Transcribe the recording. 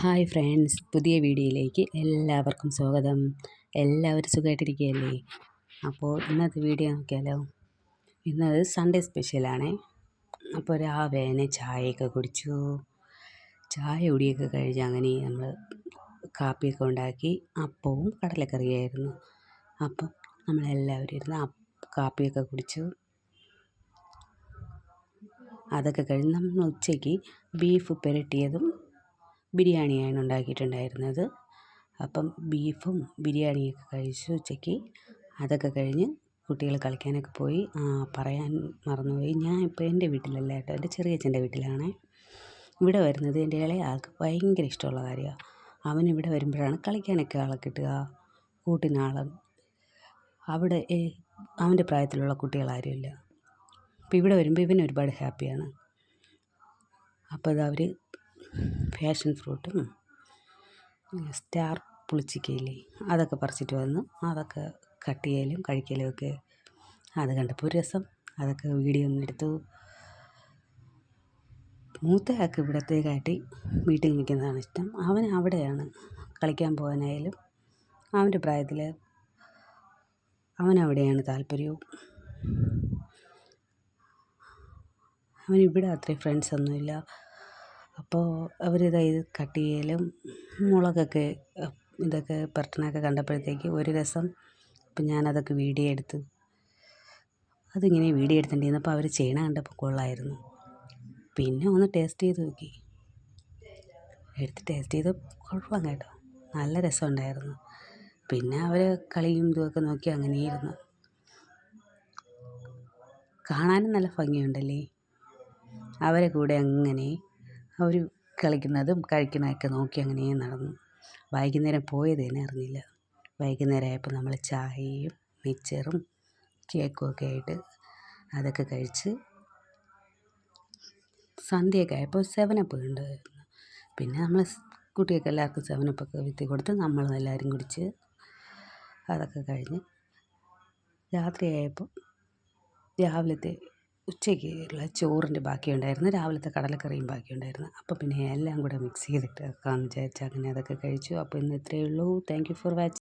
Hi friends, പുതിയ വീഡിയോയിലേക്ക് എല്ലാവർക്കും സ്വാഗതം. എല്ലാവരും സുഖമായിട്ടിരിക്കുകയല്ലേ? അപ്പോൾ ഇന്നത്തെ വീഡിയോ നോക്കിയാലോ. ഇന്നത് സൺഡേ സ്പെഷ്യലാണേ. അപ്പോൾ രാവിലെ ചായയൊക്കെ കുടിച്ചു. ചായ കുടിയൊക്കെ കഴിഞ്ഞ് അങ്ങനെ നമ്മൾ കാപ്പിയൊക്കെ ഉണ്ടാക്കി. അപ്പവും കടലക്കറിയായിരുന്നു. അപ്പം നമ്മളെല്ലാവരും ഇരുന്ന് കാപ്പിയൊക്കെ കുടിച്ചു. അതൊക്കെ കഴിഞ്ഞ് നമ്മൾ ഉച്ചയ്ക്ക് ബീഫ് പുരട്ടിയതും ബിരിയാണിയാണ് ഉണ്ടാക്കിയിട്ടുണ്ടായിരുന്നത്. അപ്പം ബീഫും ബിരിയാണിയൊക്കെ കഴിച്ചു ഉച്ചയ്ക്ക്. അതൊക്കെ കഴിഞ്ഞ് കുട്ടികൾ കളിക്കാനൊക്കെ പോയി. പറയാൻ മറന്നുപോയി, ഞാൻ ഇപ്പോൾ എൻ്റെ വീട്ടിലല്ല കേട്ടോ, എൻ്റെ ചെറിയച്ഛൻ്റെ വീട്ടിലാണ്. ഇവിടെ വരുന്നത് എൻ്റെ ഇളയ ആൾക്ക് ഭയങ്കര ഇഷ്ടമുള്ള കാര്യമാണ്. അവനിവിടെ വരുമ്പോഴാണ് കളിക്കാനൊക്കെ ആളെ കിട്ടുക, കൂട്ടിനാളെ. അവിടെ അവൻ്റെ പ്രായത്തിലുള്ള കുട്ടികളാരുമില്ല. അപ്പോൾ ഇവിടെ വരുമ്പോൾ ഇവൻ ഒരുപാട് ഹാപ്പിയാണ്. അപ്പോൾ അത് അവർ പാഷൻ ഫ്രൂട്ടും സ്റ്റാർ പുളിച്ചിക്കയില്ലേ, അതൊക്കെ പറിച്ചിട്ട് വന്ന് അതൊക്കെ കട്ട് ചെയ്യലും കഴിക്കലും ഒക്കെ. അത് കണ്ടപ്പോൾ ഒരു രസം, അതൊക്കെ വീഡിയോ ഒന്നും എടുത്തു. മൂത്തയാൾക്ക് ഇവിടത്തേക്കാട്ടി വീട്ടിൽ നിൽക്കുന്നതാണ് ഇഷ്ടം. അവൻ അവിടെയാണ് കളിക്കാൻ പോകാനായാലും അവൻ്റെ പ്രായത്തിൽ അവനവിടെയാണ് താല്പര്യവും. അവനിവിടെ അത്രയും ഫ്രണ്ട്സൊന്നുമില്ല. അപ്പോൾ അവരിത് കട്ട് ചെയ്യലും മുളകൊക്കെ ഇതൊക്കെ പെരട്ടണൊക്കെ കണ്ടപ്പോഴത്തേക്ക് ഒരു രസം. അപ്പം ഞാനതൊക്കെ വീഡിയോ എടുത്ത് അതിങ്ങനെ വീഡിയോ എടുത്തിട്ടുണ്ടായിരുന്നപ്പോൾ അവർ ചെയ്യണ കണ്ടപ്പോൾ കൊള്ളായിരുന്നു. പിന്നെ ഒന്ന് ടേസ്റ്റ് ചെയ്ത് നോക്കി. ടേസ്റ്റ് ചെയ്ത് കുഴപ്പം കേട്ടോ, നല്ല രസമുണ്ടായിരുന്നു. പിന്നെ അവർ കളിയും ഇതുമൊക്കെ നോക്കി അങ്ങനെയായിരുന്നു. കാണാനും നല്ല ഭംഗിയുണ്ടല്ലേ. അവരെ കൂടെ അങ്ങനെ അവർ കളിക്കുന്നതും കഴിക്കണതൊക്കെ നോക്കി അങ്ങനെ നടന്നു. വൈകുന്നേരം പോയത് തന്നെ അറിഞ്ഞില്ല. വൈകുന്നേരം ആയപ്പോൾ നമ്മൾ ചായയും മിച്ചറും കേക്കും ഒക്കെ ആയിട്ട് അതൊക്കെ കഴിച്ച് സന്ധ്യയൊക്കെ ആയപ്പോൾ 7up ഉണ്ടായിരുന്നു. പിന്നെ നമ്മൾ കുട്ടികൾക്ക് എല്ലാവർക്കും 7up വിത്തി കൊടുത്ത് നമ്മൾ എല്ലാവരും കുടിച്ച് അതൊക്കെ കഴിഞ്ഞ് രാത്രിയായപ്പോൾ രാവിലത്തെ ഉച്ചയ്ക്കുള്ള ചോറിൻ്റെ ബാക്കിയുണ്ടായിരുന്നു, രാവിലത്തെ കടലക്കറിയും ബാക്കിയുണ്ടായിരുന്നു. അപ്പോൾ പിന്നെ എല്ലാം കൂടെ മിക്സ് ചെയ്തിട്ട് വെക്കാമെന്ന് വിചാരിച്ച് അങ്ങനെ അതൊക്കെ കഴിച്ചു. അപ്പോൾ ഇന്ന് ഇത്രയേ ഉള്ളൂ. Thank you for watching.